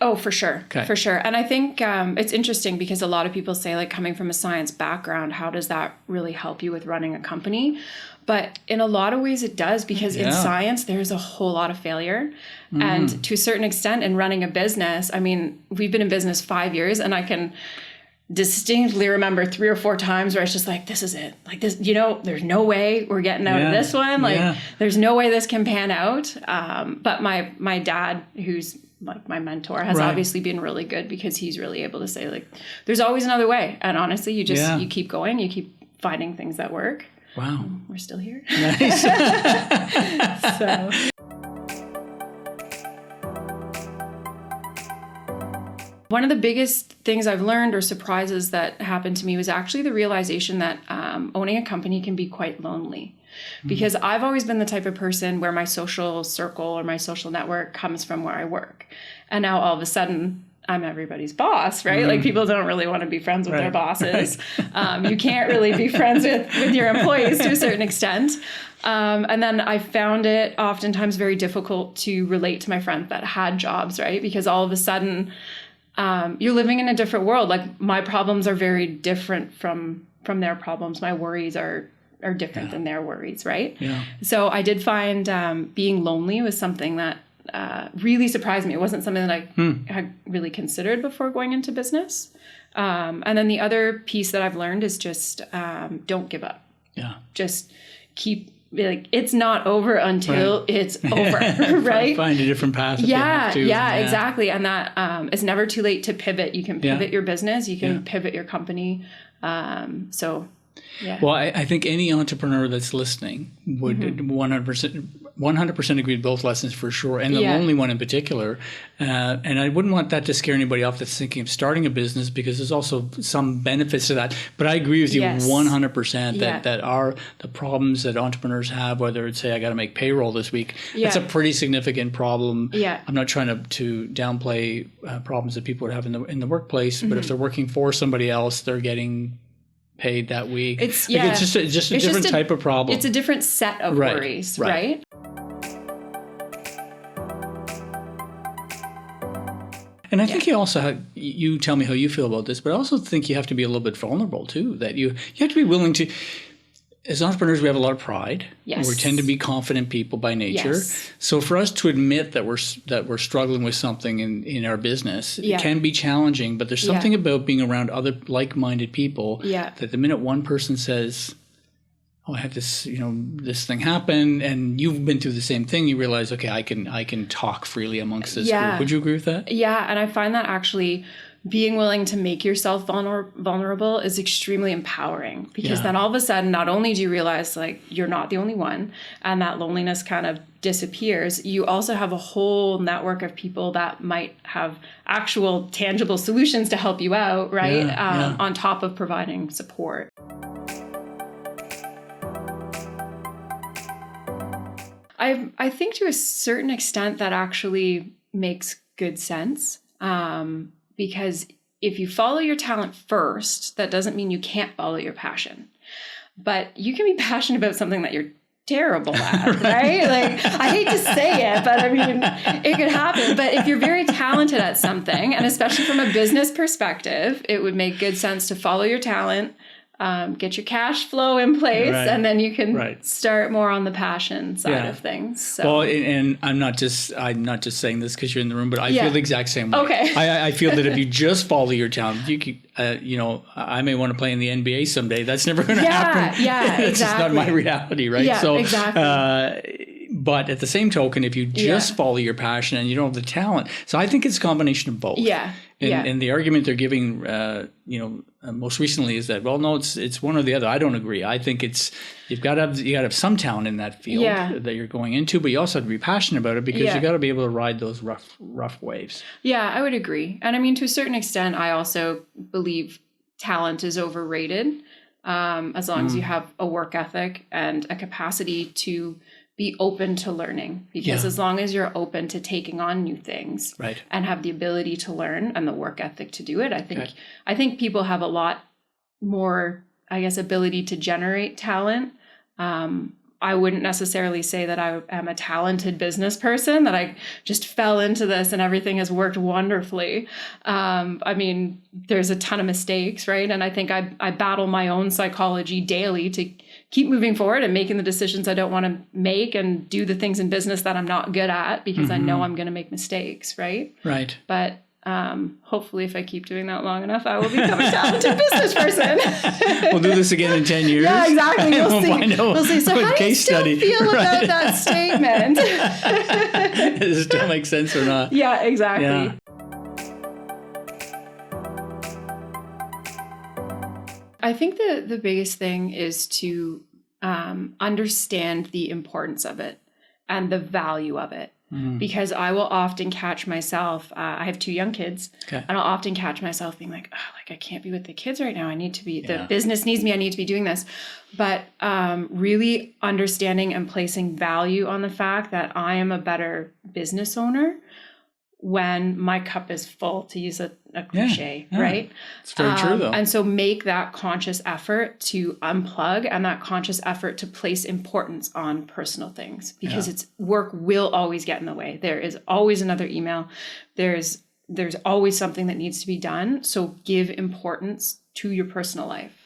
Oh, for sure. Okay. For sure. And I think it's interesting because a lot of people say, like, coming from a science background, how does that really help you with running a company? But in a lot of ways it does, because in science, there's a whole lot of failure. And to a certain extent in running a business, I mean, we've been in business 5 years, and I can distinctly remember 3 or 4 times where it's just like, this is it. Like this, you know, there's no way we're getting out of this one. Like there's no way this can pan out. But my dad, who's like my mentor, has obviously been really good, because he's really able to say, like, there's always another way. And honestly, you just, you keep going, you keep finding things that work. Wow. We're still here. Nice. So. One of the biggest things I've learned, or surprises that happened to me, was actually the realization that owning a company can be quite lonely. Because I've always been the type of person where my social circle or my social network comes from where I work. And now all of a sudden, I'm everybody's boss, right? Like, people don't really want to be friends with their bosses. You can't really be friends with your employees to a certain extent. And then I found it oftentimes very difficult to relate to my friends that had jobs, right? Because all of a sudden, you're living in a different world. Like, my problems are very different from their problems. My worries are different than their worries, right? Yeah. So I did find being lonely was something that really surprised me. It wasn't something that I had really considered before going into business. And then the other piece that I've learned is just don't give up. Yeah. Just keep, like, it's not over until it's over, right? Find a different path. If you have to. Yeah, exactly. And that it's never too late to pivot. You can pivot your business. You can pivot your company. Yeah. Well, I think any entrepreneur that's listening would 100% agree with both lessons for sure, and the lonely one in particular. And I wouldn't want that to scare anybody off that's thinking of starting a business, because there's also some benefits to that. But I agree with you 100% that are the problems that entrepreneurs have, whether it's, say, I got to make payroll this week. It's a pretty significant problem. I'm not trying to downplay problems that people would have in the workplace, but if they're working for somebody else, they're getting paid that week. It's just a different type of problem. It's a different set of worries, right? And I think you also have, you tell me how you feel about this, but I also think you have to be a little bit vulnerable too. That you have to be willing to. As entrepreneurs, we have a lot of pride. Yes. We tend to be confident people by nature. Yes. So for us to admit that we're struggling with something in our business, it can be challenging. But there's something about being around other like-minded people that the minute one person says, "Oh, I had this, this thing happen," and you've been through the same thing, you realize, okay, I can talk freely amongst this group. Would you agree with that? Yeah, and I find that actually being willing to make yourself vulnerable is extremely empowering, because then all of a sudden, not only do you realize, like, you're not the only one, and that loneliness kind of disappears, you also have a whole network of people that might have actual tangible solutions to help you out, right? On top of providing support. I think to a certain extent that actually makes good sense. Because if you follow your talent first, that doesn't mean you can't follow your passion. But you can be passionate about something that you're terrible at, right? Like, I hate to say it, but I mean, it could happen. But if you're very talented at something, and especially from a business perspective, it would make good sense to follow your talent, get your cash flow in place, and then you can start more on the passion side of things. So. Well, and I'm not just saying this because you're in the room, but I feel the exact same way. Okay. I feel that if you just follow your talent, you keep, I may want to play in the NBA someday. That's never going to happen. Yeah, It's just not my reality, right? Yeah, so, exactly. But at the same token, if you just follow your passion and you don't have the talent, so I think it's a combination of both. Yeah. And the argument they're giving, most recently is that, well, no, it's one or the other. I don't agree. I think you got to have some talent in that field that you're going into, but you also have to be passionate about it, because you got to be able to ride those rough waves. Yeah, I would agree. And I mean, to a certain extent, I also believe talent is overrated, as long as you have a work ethic and a capacity to be open to learning, because as long as you're open to taking on new things and have the ability to learn and the work ethic to do it, I think people have a lot more, I guess, ability to generate talent. I wouldn't necessarily say that I am a talented business person, that I just fell into this and everything has worked wonderfully. I mean, there's a ton of mistakes, right? And I think I battle my own psychology daily to keep moving forward and making the decisions I don't want to make and do the things in business that I'm not good at because I know I'm going to make mistakes, right? Right. But hopefully if I keep doing that long enough, I will become a talented business person. We'll do this again in 10 years. Yeah, exactly. We'll see. So how do you still feel about that statement? Does it still make sense or not? Yeah, exactly. Yeah. I think the biggest thing is to understand the importance of it and the value of it. Because I will often catch myself, I have 2 young kids, and I'll often catch myself being like, I can't be with the kids right now. I need to be, the business needs me. I need to be doing this. But really understanding and placing value on the fact that I am a better business owner when my cup is full, to use a cliche, right? It's very true, though. And so make that conscious effort to unplug and that conscious effort to place importance on personal things, because it's work will always get in the way. There is always another email. There's always something that needs to be done. So give importance to your personal life.